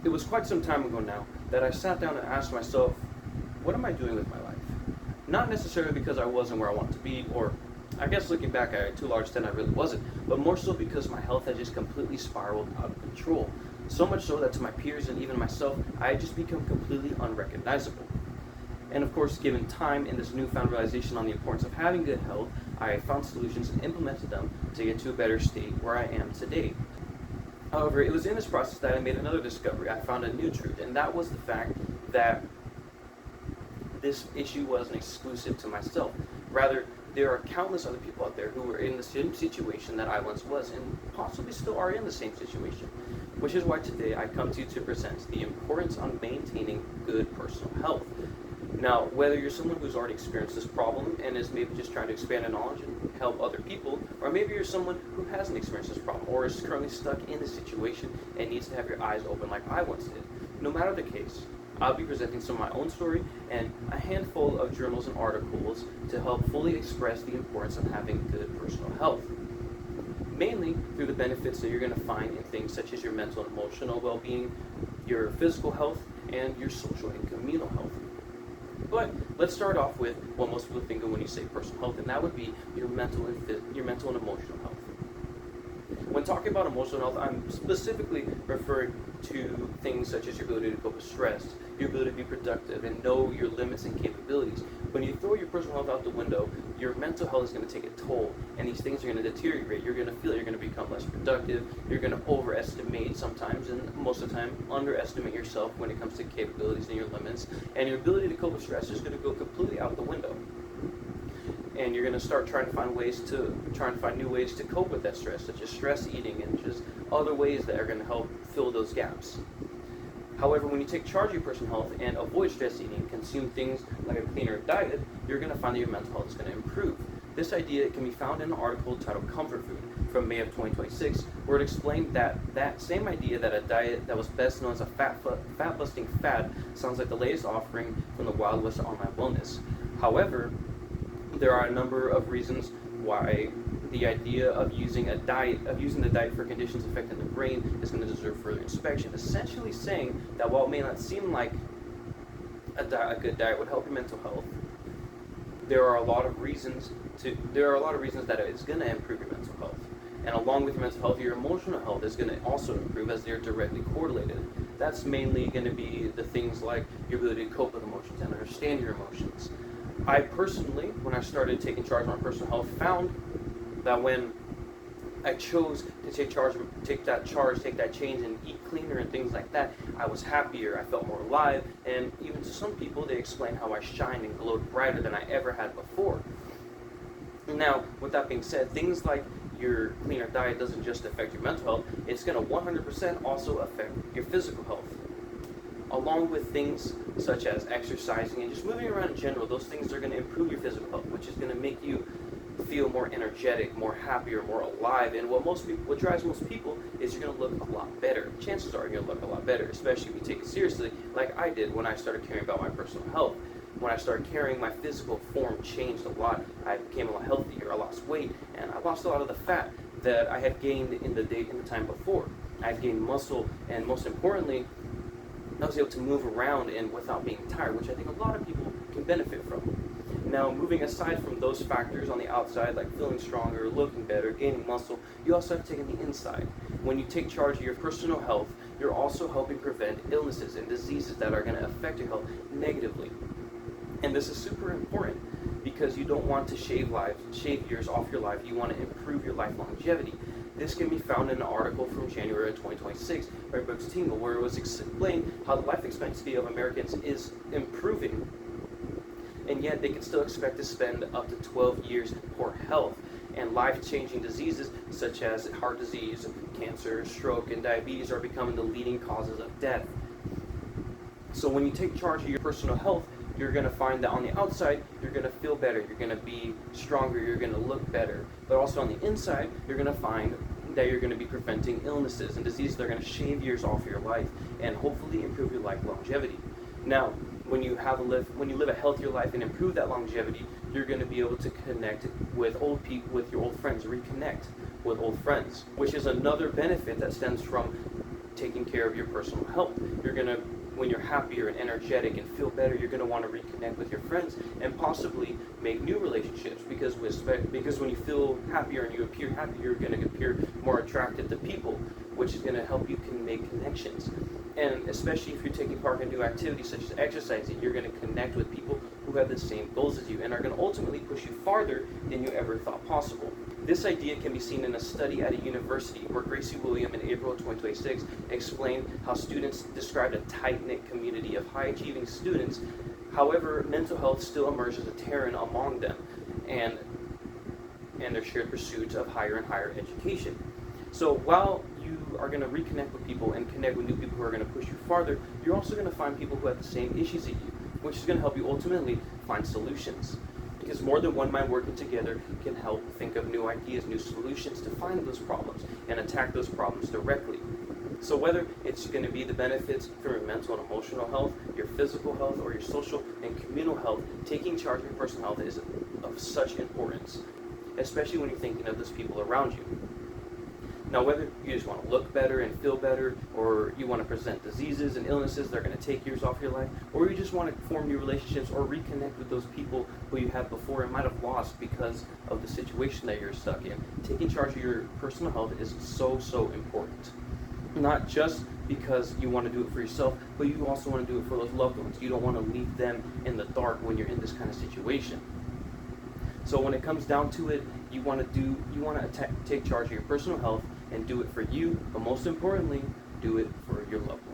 It was quite some time ago now that I sat down and asked myself, what am I doing with my life? Not necessarily because I wasn't where I wanted to be, or I guess looking back at it to a large extent I really wasn't, but more so because my health had just completely spiraled out of control. So much so that to my peers and even myself, I had just become completely unrecognizable. And of course, given time and this newfound realization on the importance of having good health, I found solutions and implemented them to get to a better state where I am today. However, it was in this process that I made another discovery. I found a new truth, and that was the fact that this issue wasn't exclusive to myself. Rather, there are countless other people out there who were in the same situation that I once was, and possibly still are in the same situation. Which is why today I come to you to present the importance on maintaining good personal health. Now, whether you're someone who's already experienced this problem and is maybe just trying to expand their knowledge and help other people, or maybe you're someone who hasn't experienced this problem or is currently stuck in this situation and needs to have your eyes open like I once did, no matter the case, I'll be presenting some of my own story and a handful of journals and articles to help fully express the importance of having good personal health. Mainly through the benefits that you're going to find in things such as your mental and emotional well-being, your physical health, and your social and communal health. But let's start off with what most people think of when you say personal health, and that would be your mental and emotional health. When talking about emotional health, I'm specifically referring to things such as your ability to cope with stress, your ability to be productive, and know your limits and capabilities. When you throw your personal health out the window, your mental health is going to take a toll, and these things are going to deteriorate. You're going to feel you're going to become less productive, you're going to overestimate sometimes, and most of the time, underestimate yourself when it comes to capabilities and your limits, and your ability to cope with stress is going to go completely out the window. And you're going to start trying to find new ways to cope with that stress, such as stress eating and just other ways that are going to help fill those gaps. However, when you take charge of your personal health and avoid stress eating, consume things like a cleaner diet, you're going to find that your mental health is going to improve. This idea can be found in an article titled Comfort Food from May of 2026, where it explained that same idea that a diet that was best known as a fat-busting fad sounds like the latest offering from the Wild West of online wellness. However, there are a number of reasons why the idea of using the diet for conditions affecting the brain is going to deserve further inspection. Essentially saying that while it may not seem like a good diet would help your mental health, there are a lot of reasons that it's going to improve your mental health. And along with your mental health, your emotional health is going to also improve, as they're directly correlated. That's mainly going to be the things like your ability to cope with emotions and understand your emotions. I personally, when I started taking charge of my personal health, found that when I chose to take that change and eat cleaner and things like that, I was happier, I felt more alive, and even to some people, they explained how I shined and glowed brighter than I ever had before. Now, with that being said, things like your cleaner diet doesn't just affect your mental health, it's going to 100% also affect your physical health. Along with things such as exercising and just moving around in general, those things are going to improve your physical health, which is going to make you feel more energetic, more happier, more alive. And what drives most people is you're going to look a lot better. Chances are you're going to look a lot better, especially if you take it seriously, like I did when I started caring about my personal health. When I started caring, my physical form changed a lot. I became a lot healthier. I lost weight, and I lost a lot of the fat that I had gained in the time before. I've gained muscle, and most importantly, I was able to move around and without being tired, which I think a lot of people can benefit from. Now, moving aside from those factors on the outside, like feeling stronger, looking better, gaining muscle, you also have to take in the inside. When you take charge of your personal health, you're also helping prevent illnesses and diseases that are going to affect your health negatively. And this is super important because you don't want to shave years off your life. You want to improve your life longevity. This can be found in an article from January of 2026 by Brooks Tingle, where it was explained how the life expectancy of Americans is improving, and yet they can still expect to spend up to 12 years in poor health. And life-changing diseases such as heart disease, cancer, stroke, and diabetes are becoming the leading causes of death. So when you take charge of your personal health, you're going to find that on the outside, you're going to feel better, you're going to be stronger, you're going to look better. But also on the inside, you're going to find that you're going to be preventing illnesses and diseases that are going to shave years off your life and hopefully improve your life longevity. Now, when you live a healthier life and improve that longevity, you're going to be able to connect with your old friends, reconnect with old friends, which is another benefit that stems from taking care of your personal health. You're going to, when you're happier and energetic and feel better, you're going to want to reconnect with your friends and possibly make new relationships, because when you feel happier and you appear happier, you're going to appear more attracted to people, which is going to help you can make connections. And especially if you're taking part in new activities such as exercising, you're going to connect with people who have the same goals as you and are going to ultimately push you farther than you ever thought possible. This idea can be seen in a study at a university where Gracie William in April 2026 explained how students described a tight-knit community of high-achieving students. However, mental health still emerges as a terror among them and their shared pursuits of higher and higher education. So while you are going to reconnect with people and connect with new people who are going to push you farther, you're also going to find people who have the same issues as you, which is going to help you ultimately find solutions. Because more than one mind working together can help think of new ideas, new solutions to find those problems and attack those problems directly. So whether it's going to be the benefits for your mental and emotional health, your physical health, or your social and communal health, taking charge of your personal health is of such importance, especially when you're thinking of those people around you. Now, whether you just want to look better and feel better, or you want to present diseases and illnesses that are going to take years off your life, or you just want to form new relationships or reconnect with those people who you had before and might have lost because of the situation that you're stuck in, taking charge of your personal health is so important. Not just because you want to do it for yourself, but you also want to do it for those loved ones. You don't want to leave them in the dark when you're in this kind of situation. So when it comes down to it, you want to take charge of your personal health and do it for you, but most importantly, do it for your loved ones.